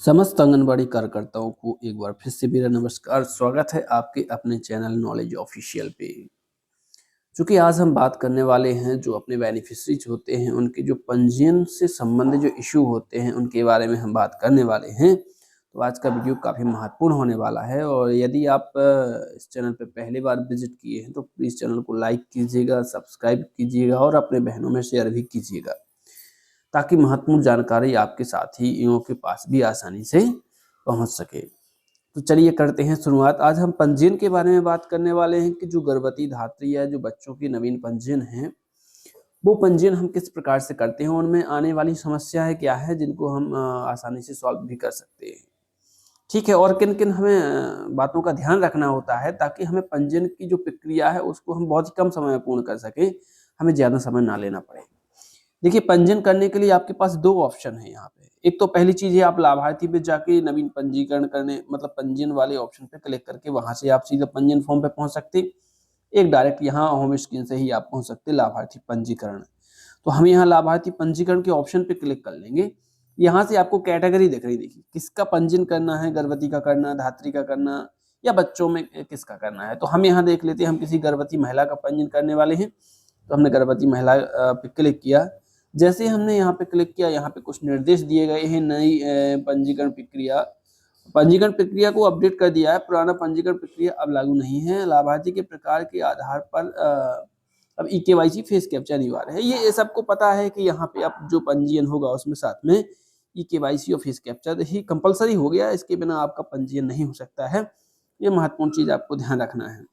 समस्त आंगनबाड़ी कार्यकर्ताओं को एक बार फिर से मेरा नमस्कार। स्वागत है आपके अपने चैनल नॉलेज ऑफिशियल पे। चूंकि आज हम बात करने वाले हैं जो अपने बेनिफिशरीज होते हैं उनके जो पंजीयन से संबंधित जो इशू होते हैं उनके बारे में हम बात करने वाले हैं। तो आज का वीडियो काफ़ी महत्वपूर्ण होने वाला है और यदि आप इस चैनल पे पहली बार विजिट किए हैं तो प्लीज़ चैनल को लाइक कीजिएगा, सब्सक्राइब कीजिएगा और अपने बहनों में शेयर भी कीजिएगा, ताकि महत्वपूर्ण जानकारी आपके साथियों के पास भी आसानी से पहुंच सके। तो चलिए करते हैं शुरुआत। आज हम पंजीयन के बारे में बात करने वाले हैं कि जो गर्भवती धात्री या जो बच्चों की नवीन पंजीयन है वो पंजीयन हम किस प्रकार से करते हैं, उनमें आने वाली समस्याएं क्या है जिनको हम आसानी से सॉल्व भी कर सकते हैं। ठीक है, और किन किन हमें बातों का ध्यान रखना होता है ताकि हमें पंजीयन की जो प्रक्रिया है उसको हम बहुत ही कम समय में पूर्ण कर सकें, हमें ज़्यादा समय ना लेना पड़े। देखिए, पंजीयन करने के लिए आपके पास 2 ऑप्शन है यहाँ पे। एक तो पहली चीज़ है आप लाभार्थी पे जाके नवीन पंजीकरण करने मतलब पंजीयन वाले ऑप्शन पे क्लिक करके वहाँ से आप सीधा पंजीयन फॉर्म पे पहुँच सकते हैं। एक डायरेक्ट यहाँ होम स्क्रीन से ही आप पहुँच सकते हैं लाभार्थी पंजीकरण। तो हम यहाँ लाभार्थी पंजीकरण के ऑप्शन पे क्लिक कर लेंगे। यहाँ से आपको कैटेगरी दिख रही, देखिए किसका पंजीयन करना है, गर्भवती का करना, धात्री का करना या बच्चों में किसका करना है। तो हम यहाँ देख लेते हैं, हम किसी गर्भवती महिला का पंजीयन करने वाले हैं। तो हमने गर्भवती महिला पे क्लिक किया। जैसे ही हमने यहाँ पे क्लिक किया, यहाँ पे कुछ निर्देश दिए गए हैं। नई पंजीकरण प्रक्रिया को अपडेट कर दिया है, पुराना पंजीकरण प्रक्रिया अब लागू नहीं है। लाभार्थी के प्रकार के आधार पर अब ई-केवाईसी फेस कैप्चा अनिवार्य है। ये सबको पता है कि यहाँ पे अब जो पंजीयन होगा उसमें साथ में ई-केवाईसी और फेस कैप्चा ही कंपलसरी हो गया, इसके बिना आपका पंजीयन नहीं हो सकता है। ये महत्वपूर्ण चीज आपको ध्यान रखना है।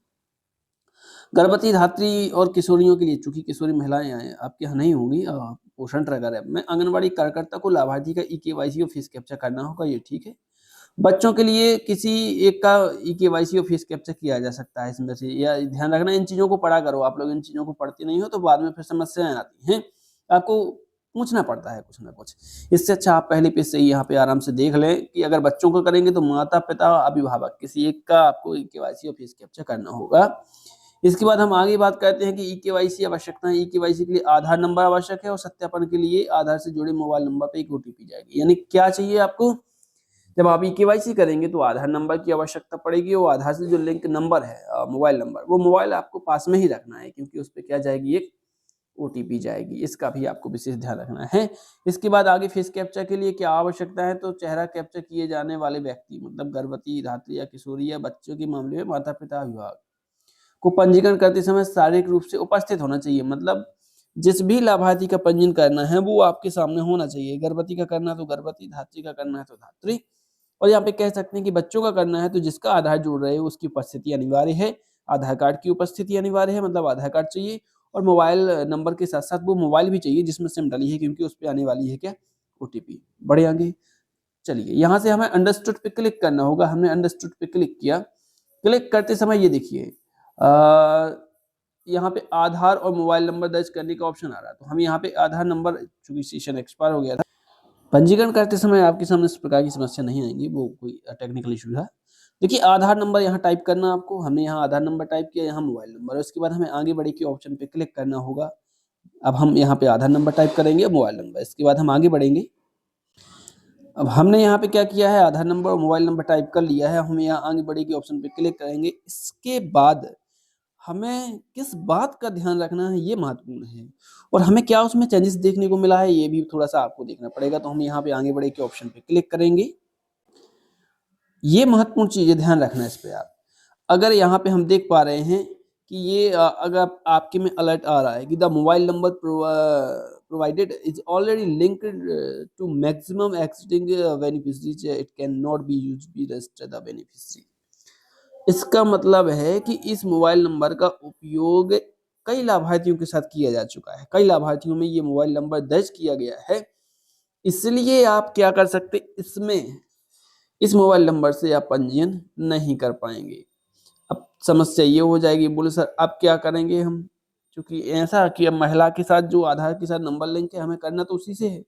गर्भवती धात्री और किशोरियों के लिए, चूंकि किशोरी महिलाएं आपके यहाँ नहीं होंगी, पोषण ट्रैकर ऐप में आंगनबाड़ी कार्यकर्ता को लाभार्थी का ई-केवाईसी और फीस कैप्चा करना होगा, ये ठीक है। बच्चों के लिए किसी एक का ई-केवाईसी और फीस कैप्चा किया जा सकता है इसमें से। या ध्यान रखना, इन चीज़ों को पढ़ा करो, आप लोग इन चीज़ों को पढ़ते नहीं हो तो बाद में फिर समस्याएं आती हैं, आपको पूछना पड़ता है कुछ ना कुछ। इससे अच्छा आप पहले पेज से ही यहाँ पे आराम से देख लें कि अगर बच्चों को करेंगे तो माता पिता अभिभावक किसी एक का आपको ई-केवाईसी और फीस कैप्चा करना होगा। इसके बाद हम आगे बात करते हैं कि ई-केवाईसी आवश्यकता है। ई-केवाईसी के लिए आधार नंबर आवश्यक है और सत्यापन के लिए आधार से जुड़े मोबाइल नंबर पे एक ओटीपी जाएगी। यानी क्या चाहिए आपको, जब आप ई-केवाईसी करेंगे तो आधार नंबर की आवश्यकता पड़ेगी और आधार से जो लिंक नंबर है मोबाइल नंबर, वो मोबाइल आपको पास में ही रखना है क्योंकि उस पे क्या जाएगी, एक ओटीपी जाएगी। इसका भी आपको विशेष ध्यान रखना है। इसके बाद आगे फेस कैप्चा के लिए क्या आवश्यकता है, तो चेहरा कैप्चा किए जाने वाले व्यक्ति मतलब गर्भवती धात्री या किशोरी या बच्चों के मामले में माता पिता अभिभावक को पंजीकरण करते समय शारीरिक रूप से उपस्थित होना चाहिए। मतलब जिस भी लाभार्थी का पंजीयन करना है वो आपके सामने होना चाहिए। गर्भवती का करना है तो गर्भवती, धात्री का करना है तो धात्री, और यहाँ पे कह सकते हैं कि बच्चों का करना है तो जिसका आधार जोड़ रहे हो उसकी उपस्थिति अनिवार्य है। आधार कार्ड की उपस्थिति अनिवार्य है, मतलब आधार कार्ड चाहिए और मोबाइल नंबर के साथ साथ वो मोबाइल भी चाहिए जिसमें सिम डली है, क्योंकि उस पे आने वाली है क्या, ओटीपी। बढ़े आगे, चलिए यहाँ से हमें अंडरस्टूड पे क्लिक करना होगा। हमने अंडरस्टूड पे क्लिक किया। क्लिक करते समय ये देखिए यहाँ पे आधार और मोबाइल नंबर दर्ज करने का ऑप्शन आ रहा है। तो हम यहाँ पे आधार नंबर, चूंकि सेशन एक्सपायर हो गया था, पंजीकरण करते समय आपके सामने इस प्रकार की समस्या नहीं आएगी, वो कोई टेक्निकल इशू था। देखिए आधार नंबर यहाँ टाइप करना आपको। हमने यहाँ आधार नंबर टाइप किया, यहाँ मोबाइल नंबर। उसके बाद हमें आगे बढ़े के ऑप्शन पे क्लिक करना होगा। अब हम यहाँ पे आधार नंबर टाइप करेंगे, मोबाइल नंबर। इसके बाद हम आगे बढ़ेंगे। अब हमने यहाँ पे क्या किया है, आधार नंबर और मोबाइल नंबर टाइप कर लिया है। हम यहाँ आगे बढ़े के ऑप्शन पे क्लिक करेंगे। इसके बाद हमें किस बात का ध्यान रखना है ये महत्वपूर्ण है, और हमें क्या उसमें चेंजेस देखने को मिला है ये भी थोड़ा सा आपको देखना पड़ेगा। तो हम यहाँ पे आगे बढ़े के ऑप्शन पे क्लिक करेंगे। ये महत्वपूर्ण चीज है, ध्यान रखना इस पे आप। अगर यहाँ पे हम देख पा रहे हैं कि ये अगर आपके में अलर्ट आ रहा है कि the mobile number provided is already linked to maximum existing beneficiaries, it can not be used be register the beneficiary. इसका मतलब है कि इस मोबाइल नंबर का उपयोग कई लाभार्थियों के साथ किया जा चुका है, कई लाभार्थियों में ये मोबाइल नंबर दर्ज किया गया है, इसलिए आप क्या कर सकते, इसमें इस मोबाइल नंबर से आप पंजीयन नहीं कर पाएंगे। अब समस्या ये हो जाएगी, बोले सर अब क्या करेंगे हम, क्योंकि ऐसा कि अब महिला के साथ जो आधार के साथ नंबर लिंक है हमें करना तो उसी से है।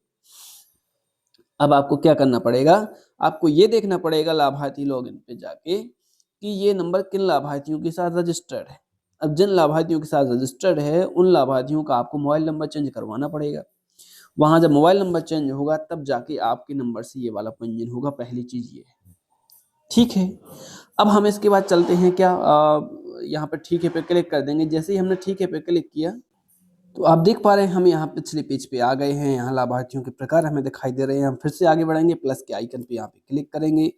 अब आपको क्या करना पड़ेगा, आपको ये देखना पड़ेगा लाभार्थी लॉगिन पे जाके कि ये नंबर किन लाभार्थियों के साथ रजिस्टर्ड है। अब जिन लाभार्थियों के साथ रजिस्टर्ड है उन लाभार्थियों का आपको मोबाइल नंबर चेंज करवाना पड़ेगा। वहाँ जब मोबाइल नंबर चेंज होगा तब जाके आपके नंबर से ये वाला पंजीयन होगा, पहली चीज़ ये है। ठीक है, अब हम इसके बाद चलते हैं क्या, यहाँ पर ठीक है पे क्लिक कर देंगे। जैसे ही हमने ठीक है पे क्लिक किया तो आप देख पा रहे हैं हम यहाँ पिछले पेज पे आ गए हैं। यहाँ लाभार्थियों के प्रकार हमें दिखाई दे रहे हैं। हम फिर से आगे बढ़ेंगे, प्लस के आइकन पे यहाँ पे क्लिक करेंगे।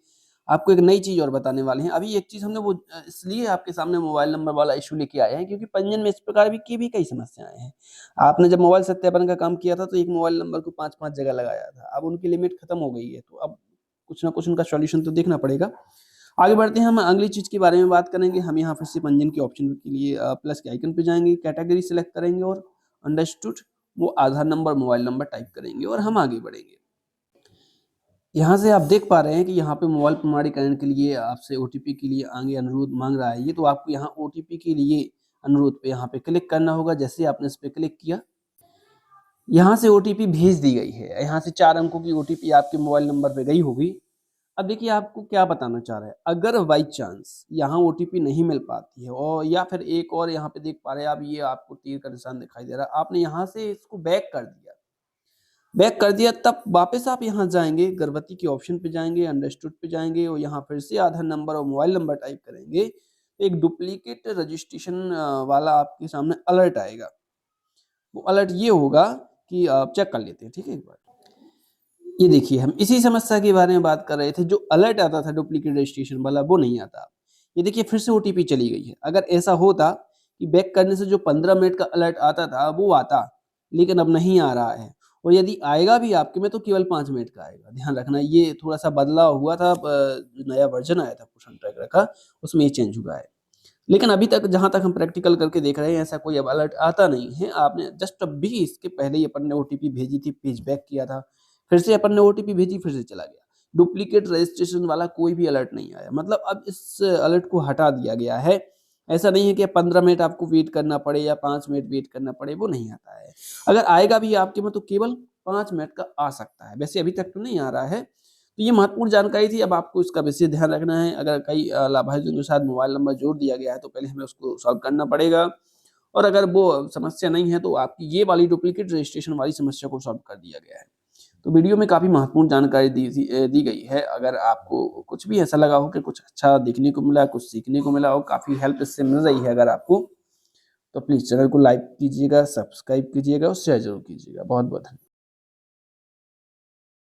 आपको एक नई चीज़ और बताने वाले हैं। अभी एक चीज़ हमने वो इसलिए आपके सामने मोबाइल नंबर वाला इशू लेके आए हैं क्योंकि पंजीयन में इस प्रकार की भी कई समस्याएं हैं। आपने जब मोबाइल सत्यापन का काम किया था तो एक मोबाइल नंबर को 5-5 जगह लगाया था। अब उनकी लिमिट खत्म हो गई है, तो अब कुछ ना कुछ उनका सॉल्यूशन तो देखना पड़ेगा। आगे बढ़ते हैं, हम अगली चीज़ के बारे में बात करेंगे। हम यहाँ फिर से पंजीयन के ऑप्शन के लिए प्लस के आइकन पे जाएँगे, कैटेगरी सेलेक्ट करेंगे और अंडरस्टूड वो आधार नंबर, मोबाइल नंबर टाइप करेंगे और हम आगे बढ़ेंगे। यहाँ से आप देख पा रहे हैं कि यहाँ पे मोबाइल प्रमाणीकरण के लिए आपसे ओटीपी के लिए आगे अनुरोध माँग रहा है ये, तो आपको यहाँ ओटीपी के लिए अनुरोध पे यहाँ पे क्लिक करना होगा। जैसे ही आपने इस पे क्लिक किया, यहाँ से ओटीपी भेज दी गई है। यहाँ से 4 अंकों की ओटीपी आपके मोबाइल नंबर पे गई होगी। अब देखिए आपको क्या बताना चाह रहा है, अगर बाई चांस यहाँ ओटीपी नहीं मिल पाती है और या फिर एक और यहाँ पे देख पा रहे हैं आप, ये आपको तीर का निशान दिखाई दे रहा है, आपने यहाँ से इसको बैक कर दिया तब वापस आप यहाँ जाएँगे, गर्भवती के ऑप्शन पे जाएँगे, अंडरस्टूड पे जाएँगे और यहाँ फिर से आधार नंबर और मोबाइल नंबर टाइप करेंगे, तो एक डुप्लीकेट रजिस्ट्रेशन वाला आपके सामने अलर्ट आएगा। वो अलर्ट ये होगा कि आप चेक कर लेते हैं, ठीक है एक बार। ये देखिए हम इसी समस्या के बारे में बात कर रहे थे, जो अलर्ट आता था डुप्लीकेट रजिस्ट्रेशन वाला वो नहीं आता। ये देखिए फिर से ओटीपी चली गई है। अगर ऐसा होता कि बैक करने से जो 15 मिनट का अलर्ट आता था वो आता, लेकिन अब नहीं आ रहा है और यदि आएगा भी आपके में तो केवल 5 मिनट का आएगा। ध्यान रखना ये थोड़ा-सा बदलाव हुआ था, जो नया वर्ज़न आया था पोषण ट्रैकर का उसमें ये चेंज हुआ है। लेकिन अभी तक जहाँ तक हम प्रैक्टिकल करके देख रहे हैं ऐसा कोई अब अलर्ट आता नहीं है। आपने जस्ट अभी इसके पहले ही अपन ने ओटीपी भेजी थी, पेज बैक किया था, फिर से अपन ने ओटीपी भेजी, फिर से चला गया। डुप्लीकेट रजिस्ट्रेशन वाला कोई भी अलर्ट नहीं आया। मतलब अब इस अलर्ट को हटा दिया गया है। ऐसा नहीं है कि 15 मिनट आपको वेट करना पड़े या 5 मिनट वेट करना पड़े, वो नहीं आता है। अगर आएगा भी आपके में तो केवल 5 मिनट का आ सकता है। वैसे अभी तक तो नहीं आ रहा है। तो ये महत्वपूर्ण जानकारी थी, अब आपको इसका विशेष ध्यान रखना है। अगर कई लाभार्थियों के साथ मोबाइल नंबर जोड़ दिया गया है तो पहले हमें उसको सॉल्व करना पड़ेगा और अगर वो समस्या नहीं है तो आपकी ये वाली डुप्लीकेट रजिस्ट्रेशन वाली समस्या को सॉल्व कर दिया गया है। तो वीडियो में काफ़ी महत्वपूर्ण जानकारी दी गई है। अगर आपको कुछ भी ऐसा लगा हो कि कुछ अच्छा देखने को मिला, कुछ सीखने को मिला हो, काफ़ी हेल्प इससे मिल रही है अगर आपको, तो प्लीज़ चैनल को लाइक कीजिएगा, सब्सक्राइब कीजिएगा और शेयर ज़रूर कीजिएगा। बहुत-बहुत धन्यवाद।